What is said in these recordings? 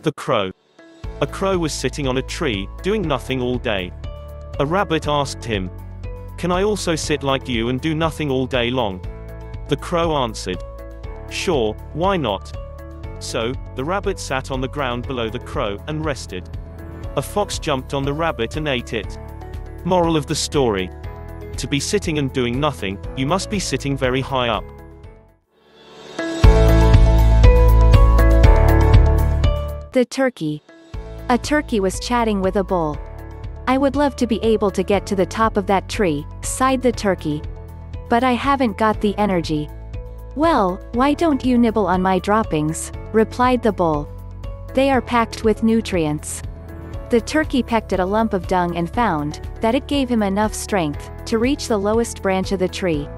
The crow. A crow was sitting on a tree, doing nothing all day. A rabbit asked him, "Can I also sit like you and do nothing all day long?" The crow answered, "Sure, why not?" So, the rabbit sat on the ground below the crow, and rested. A fox jumped on the rabbit and ate it. Moral of the story: to be sitting and doing nothing, you must be sitting very high up. The turkey. A turkey was chatting with a bull. "I would love to be able to get to the top of that tree," sighed the turkey. "But I haven't got the energy." "Well, why don't you nibble on my droppings?" replied the bull. "They are packed with nutrients." The turkey pecked at a lump of dung and found that it gave him enough strength to reach the lowest branch of the tree.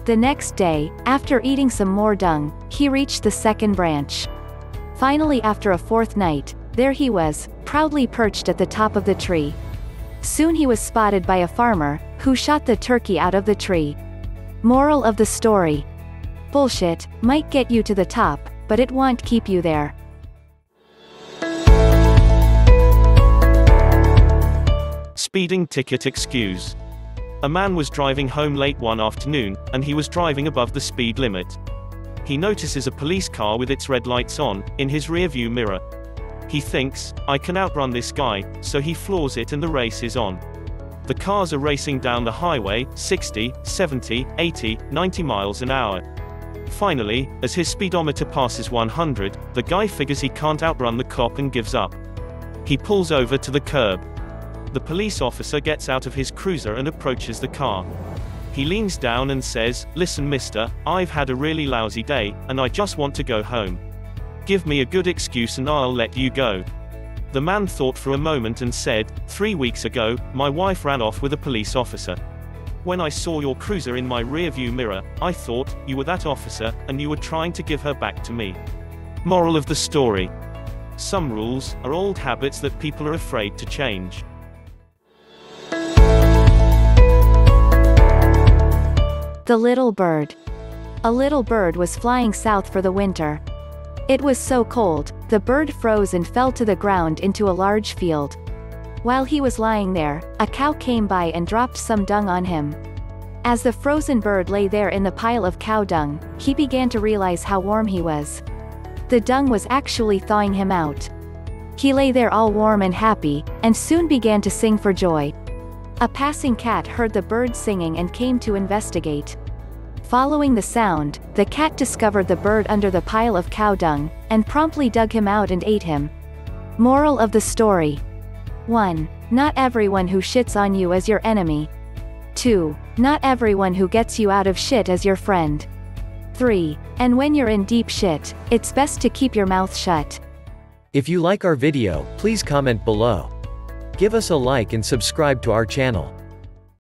The next day, after eating some more dung, he reached the second branch. Finally, after a fourth night, there he was, proudly perched at the top of the tree. Soon he was spotted by a farmer, who shot the turkey out of the tree. Moral of the story: bullshit might get you to the top, but it won't keep you there. Speeding ticket excuse. A man was driving home late one afternoon, and he was driving above the speed limit. He notices a police car with its red lights on, in his rearview mirror. He thinks, "I can outrun this guy," so he floors it and the race is on. The cars are racing down the highway, 60, 70, 80, 90 miles an hour. Finally, as his speedometer passes 100, the guy figures he can't outrun the cop and gives up. He pulls over to the curb. The police officer gets out of his cruiser and approaches the car. He leans down and says, "Listen mister, I've had a really lousy day, and I just want to go home. Give me a good excuse and I'll let you go." The man thought for a moment and said, "3 weeks ago, my wife ran off with a police officer. When I saw your cruiser in my rearview mirror, I thought you were that officer, and you were trying to give her back to me." Moral of the story: some rules are old habits that people are afraid to change. The little bird. A little bird was flying south for the winter. It was so cold, the bird froze and fell to the ground into a large field. While he was lying there, a cow came by and dropped some dung on him. As the frozen bird lay there in the pile of cow dung, he began to realize how warm he was. The dung was actually thawing him out. He lay there all warm and happy, and soon began to sing for joy. A passing cat heard the bird singing and came to investigate. Following the sound, the cat discovered the bird under the pile of cow dung, and promptly dug him out and ate him. Moral of the story: 1. Not everyone who shits on you is your enemy. 2. Not everyone who gets you out of shit is your friend. 3. And when you're in deep shit, it's best to keep your mouth shut. If you like our video, please comment below. Give us a like and subscribe to our channel.